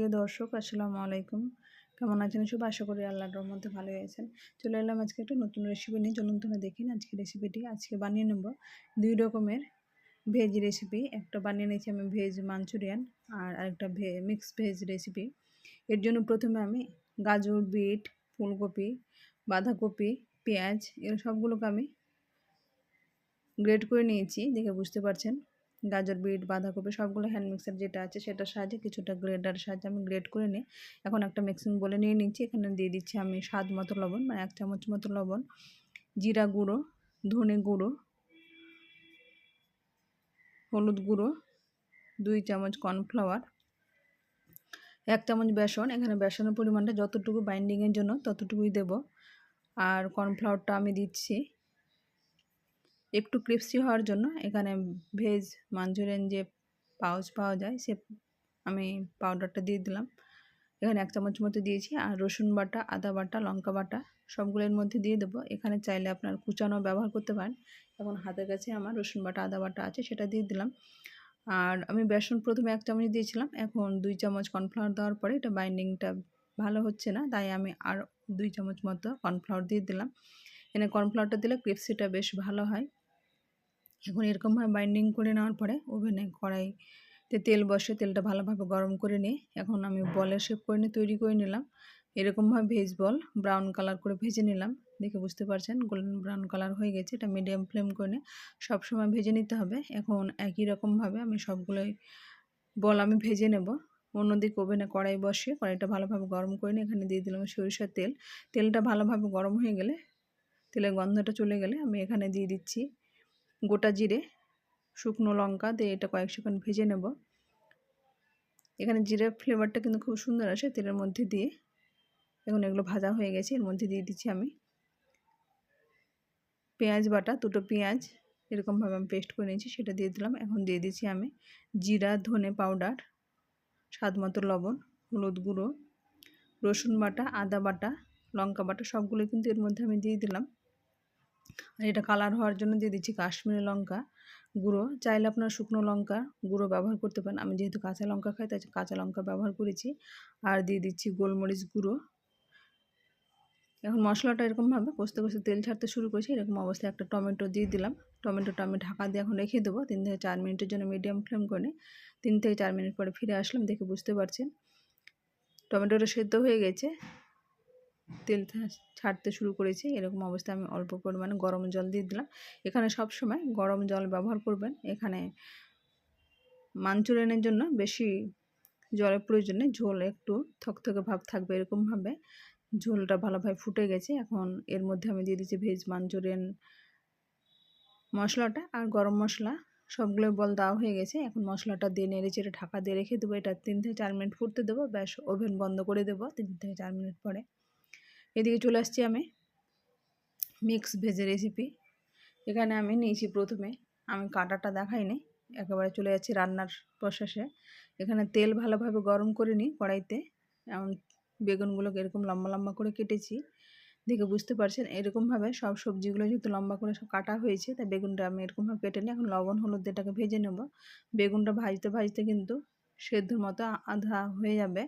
সুপ্রিয় দর্শক, আসসালামু আলাইকুম। কেমন আছেন সব? আশা করি আল্লাহর রহমতে ভালোই আছেন। চলে এলাম আজকে একটা নতুন রেসিপি নিয়ে। চলুন তোমরা দেখি না আজকে রেসিপিটি। আজকে বানিয়ে নেব 2 রকমের ভেজ রেসিপি। একটা বানিয়ে নিয়েছি আমি ভেজ মাঞ্চুরিয়ান, আর আরেকটা মিক্স ভেজ রেসিপি। এর জন্য প্রথমে আমি গাজর, বিট, ফুলকপি, বাঁধাকপি, পেঁয়াজ এর সবগুলোকে আমি গ্রেট করে নিয়েছি, দেখে বুঝতে পারছেন। গাজর, বিট, বাঁধাকপি সবগুলো হ্যান্ড মিক্সার যেটা আছে সেটার সাহায্যে, কিছুটা গ্রেটারের সাহায্যে আমি গ্রেট করে নিই। এখন একটা মিক্সিং বলে নিয়ে নিচ্ছি। এখানে দিয়ে দিচ্ছি আমি স্বাদ মতো লবণ, মানে 1 চামচ মতো লবণ, জিরা গুঁড়ো, ধনে গুঁড়ো, হলুদ গুঁড়ো, 2 চামচ কর্নফ্লাওয়ার, 1 চামচ বেসন। এখানে বেসনের পরিমাণটা যতটুকু বাইন্ডিংয়ের জন্য ততটুকুই দেব। আর কর্নফ্লাওয়ারটা আমি দিচ্ছি একটু ক্রিস্পি হওয়ার জন্য। এখানে ভেজ মাঞ্চুরিয়ান যে পাউচ পাওয়া যায় সে আমি পাউডারটা দিয়ে দিলাম। এখানে 1 চামচ মতো দিয়েছি। আর রসুন বাটা, আদা বাটা, লঙ্কা বাটা সবগুলোর মধ্যে দিয়ে দেবো। এখানে চাইলে আপনার কুচানো ব্যবহার করতে পারেন। এখন হাতের কাছে আমার রসুন বাটা, আদা বাটা আছে, সেটা দিয়ে দিলাম। আর আমি বেসন প্রথমে 1 চামচ দিয়েছিলাম, এখন 2 চামচ কর্নফ্লাওয়ার দেওয়ার পরে এটা বাইন্ডিংটা ভালো হচ্ছে না, তাই আমি আর 2 চামচ মতো কর্নফ্লাওয়ার দিয়ে দিলাম। এখানে কর্নফ্লাওয়ারটা দিলে ক্রিস্পিটা বেশ ভালো হয়। এখন এরকমভাবে বাইন্ডিং করে নেওয়ার পরে ওভেনে কড়াইতে তেল বসে তেলটা ভালোভাবে গরম করে নিয়ে এখন আমি বলের শেপ করে নিয়ে তৈরি করে নিলাম। এরকমভাবে ভেজ বল ব্রাউন কালার করে ভেজে নিলাম। দেখে বুঝতে পারছেন গোল্ডেন ব্রাউন কালার হয়ে গেছে। এটা মিডিয়াম ফ্লেম করে সবসময় ভেজে নিতে হবে। এখন একই রকমভাবে আমি সবগুলোই বল আমি ভেজে নেব। অন্যদিকে ওভেনে কড়াই বসিয়ে কড়াইটা ভালোভাবে গরম করে নিয়ে এখানে দিয়ে দিলাম সরিষার তেল। তেলটা ভালোভাবে গরম হয়ে গেলে, তেলের গন্ধটা চলে গেলে আমি এখানে দিয়ে দিচ্ছি গোটা জিরে, শুকনো লঙ্কা দিয়ে এটা কয়েক সেকেন্ড ভেজে নেব। এখানে জিরের ফ্লেভারটা কিন্তু খুব সুন্দর আসে তেলের মধ্যে দিয়ে। এখন এগুলো ভাজা হয়ে গেছে। এর মধ্যে দিয়ে দিচ্ছি আমি পেঁয়াজ বাটা, 2টো পেঁয়াজ এরকমভাবে আমি পেস্ট করে নিয়েছি, সেটা দিয়ে দিলাম। এখন দিয়ে দিচ্ছি আমি জিরা, ধনে পাউডার, স্বাদ মতো লবণ, হলুদ গুঁড়ো, রসুন বাটা, আদা বাটা, লঙ্কা বাটা সবগুলো কিন্তু এর মধ্যে আমি দিয়ে দিলাম। আর এটা কালার হওয়ার জন্য দিয়ে দিচ্ছি কাশ্মীরি লঙ্কা গুঁড়ো। চাইলে আপনার শুকনো লঙ্কা গুঁড়ো ব্যবহার করতে পারেন। আমি যেহেতু কাঁচা লঙ্কা খাই তাই কাঁচা লঙ্কা ব্যবহার করেছি। আর দিয়ে দিচ্ছি গোলমরিচ গুঁড়ো। এখন মশলাটা এরকমভাবে কষতে কষতে তেল ছাড়তে শুরু করেছি। এরকম অবস্থায় একটা টমেটো দিয়ে দিলাম। টমেটোটা আমি ঢাকা দিয়ে এখন রেখে দেবো 3 থেকে 4 মিনিটের জন্য মিডিয়াম ফ্লেম করে। 3 থেকে 4 মিনিট পরে ফিরে আসলাম। দেখে বুঝতে পারছেন টমেটোটা সেদ্ধ হয়ে গেছে, তেল ছাড়তে শুরু করেছে। এরকম অবস্থায় আমি অল্প পরিমাণে গরম জল দিয়ে দিলাম। এখানে সব সময় গরম জল ব্যবহার করবেন। এখানে মাঞ্চুরিয়ানের জন্য বেশি জলের প্রয়োজন নেই, ঝোল একটু থকথকে ভাব থাকবে। এরকমভাবে ঝোলটা ভালোভাবে ফুটে গেছে। এখন এর মধ্যে আমি দিয়ে দিচ্ছি ভেজ মাঞ্চুরিয়ান মশলাটা আর গরম মশলা সবগুলো বল দেওয়া হয়ে গেছে। এখন মশলাটা দিয়ে নেড়ে চেড়ে ঢাকা দিয়ে রেখে দেবো। এটা 3 থেকে 4 মিনিট ফুটতে দেবো। ব্যাস, ওভেন বন্ধ করে দেবো 3 থেকে 4 মিনিট পরে। এদিকে চলে আসছি আমি মিক্স ভেজের রেসিপি। এখানে আমি নিয়েছি প্রথমে, আমি কাটাটা দেখাইনি, একেবারে চলে যাচ্ছি রান্নার প্রসেসে। এখানে তেল ভালোভাবে গরম করে নিই কড়াইতে। এমন বেগুনগুলোকে এরকম লম্বা লম্বা করে কেটেছি, দেখে বুঝতে পারছেন। এরকমভাবে সব সবজিগুলো যেহেতু লম্বা করে সব কাটা হয়েছে তাই বেগুনটা আমি এরকমভাবে কেটে নিই। এখন লবণ হলুদ দিয়ে এটাকে ভেজে নেব। বেগুনটা ভাজতে ভাজতে কিন্তু সেদ্ধর মতো আধা হয়ে যাবে,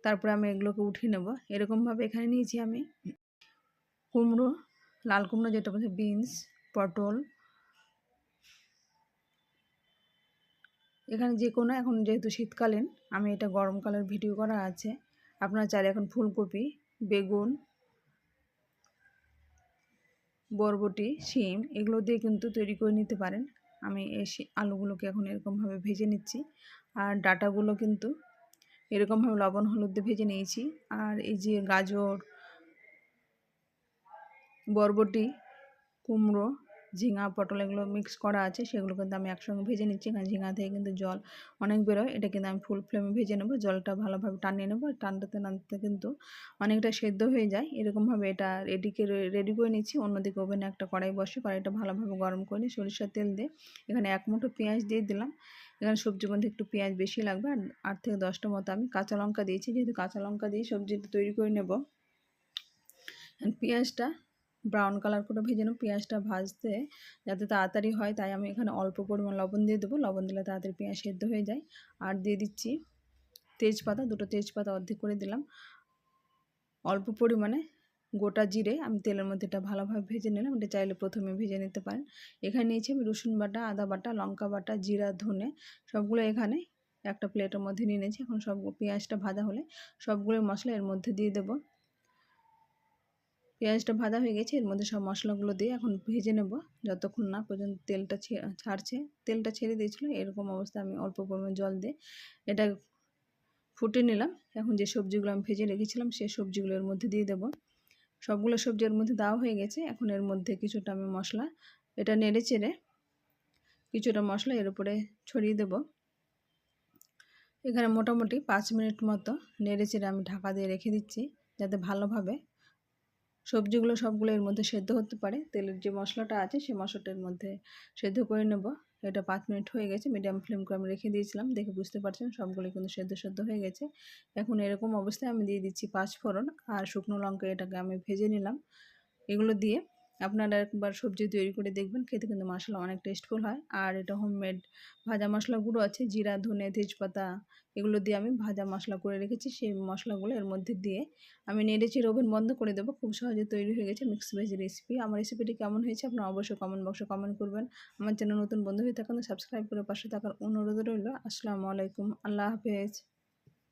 তারপরে আমি এগুলোকে উঠিয়ে নেব। এরকমভাবে এখানে নিয়েছি আমি কুমড়ো, লাল কুমড়ো যেটা বলছে, বিনস, পটল, এখানে যে কোনো, এখন যেহেতু শীতকালীন আমি এটা গরমকালের ভিডিও করা আছে, আপনারা চাইলে এখন ফুলকপি, বেগুন, বরবটি, শিম এগুলো দিয়ে কিন্তু তৈরি করে নিতে পারেন। আমি এই আলুগুলোকে এখন এরকমভাবে ভেজে নিচ্ছি। আর ডাঁটাগুলো কিন্তু এরকমভাবে লবণ হলুদ দিয়ে ভেজে নিয়েছি। আর এই যে গাজর, বরবটি, কুমড়ো, ঝিঙা, পটল এগুলো মিক্স করা আছে, সেগুলো কিন্তু আমি একসঙ্গে ভেজে নিচ্ছি। কারণ ঝিঙা থেকে কিন্তু জল অনেক বেরোয়, এটা কিন্তু আমি ফুল ফ্লেমে ভেজে নেবো। জলটা ভালোভাবে টানিয়ে নেবো, টানতে টানতে কিন্তু অনেকটা সেদ্ধ হয়ে যায়। এরকমভাবে এটা রেডি করে নিচ্ছি। অন্যদিকে ওভেনে একটা কড়াই বসে কড়াইটা ভালোভাবে গরম করে নিয়ে সরিষার তেল দিয়ে এখানে 1 মুঠো পেঁয়াজ দিয়ে দিলাম। এখানে সবজির মধ্যে একটু পেঁয়াজ বেশি লাগবে। আর 8 থেকে 10টা মতো আমি কাঁচা লঙ্কা দিয়েছি, যেহেতু কাঁচা লঙ্কা দিয়ে সবজিটা তৈরি করে নেব। পেঁয়াজটা ব্রাউন কালার করে ভেজে নেব। পেঁয়াজটা ভাজতে যাতে তাড়াতাড়ি হয় তাই আমি এখানে অল্প পরিমাণ লবণ দিয়ে দেবো। লবণ দিলে তাড়াতাড়ি পেঁয়াজ সেদ্ধ হয়ে যায়। আর দিয়ে দিচ্ছি তেজপাতা, দুটো তেজপাতা অর্ধেক করে দিলাম। অল্প পরিমাণে গোটা জিরে আমি তেলের মধ্যে এটা ভালোভাবে ভেজে নিলাম। এটা চাইলে প্রথমে ভেজে নিতে পারেন। এখানে নিয়েছি আমি রসুন বাটা, আদা বাটা, লঙ্কা বাটা, জিরা, ধনে সবগুলো এখানে একটা প্লেটের মধ্যে নিয়ে নিয়েছি। এখন সব পেঁয়াজটা ভাজা হলে সবগুলো মশলা এর মধ্যে দিয়ে দেব। পেঁয়াজটা ভাজা হয়ে গেছে, এর মধ্যে সব মশলাগুলো দিয়ে এখন ভেজে নেব যতক্ষণ না পর্যন্ত তেলটা ছাড়ছে। তেলটা ছেড়ে দিয়েছিল, এরকম অবস্থায় আমি অল্প পরিমাণ জল দিয়ে এটা ফুটে নিলাম। এখন যে সবজিগুলো আমি ভেজে রেখেছিলাম সেই সবজিগুলো এর মধ্যে দিয়ে দেব। সবগুলো সবজি এর মধ্যে দেওয়া হয়ে গেছে। এখন এর মধ্যে কিছুটা আমি মশলা এটা নেড়ে চেড়ে কিছুটা মশলা এর উপরে ছড়িয়ে দেব। এখানে মোটামুটি 5 মিনিট মতো নেড়ে চেড়ে আমি ঢাকা দিয়ে রেখে দিচ্ছি, যাতে ভালোভাবে সবজিগুলো সবগুলো এর মধ্যে সেদ্ধ হতে পারে। তেলের যে মশলাটা আছে সেই মশলাটার মধ্যে সেদ্ধ করে নেব। এটা 5 মিনিট হয়ে গেছে, মিডিয়াম ফ্লেম করে আমি রেখে দিয়েছিলাম। দেখে বুঝতে পারছেন সবগুলো কিন্তু সেদ্ধ হয়ে গেছে। এখন এরকম অবস্থায় আমি দিয়ে দিচ্ছি 5 ফোড়ন আর শুকনো লঙ্কা, এটাকে আমি ভেজে নিলাম। এগুলো দিয়ে আপনারা একবার সবজি তৈরি করে দেখবেন, খেতে কিন্তু মশলা অনেক টেস্টফুল হয়। আর এটা হোমমেড ভাজা মশলা গুঁড়ো আছে, জিরা, ধনে, তেজপাতা এগুলো দিয়ে আমি ভাজা মশলা করে রেখেছি। সেই মশলাগুলো এর মধ্যে দিয়ে আমি নেড়েচেড়ে ওভেন বন্ধ করে দেবো। খুব সহজে তৈরি হয়ে গেছে মিক্স ভেজ রেসিপি। আমার রেসিপিটি কেমন হয়েছে আপনারা অবশ্যই কমেন্ট বক্সে কমেন্ট করবেন। আমার চ্যানেল নতুন বন্ধু হয়ে থাকেন সাবস্ক্রাইব করে পাশে থাকার অনুরোধ রইল। আসসালামু আলাইকুম, আল্লাহ হাফেজ।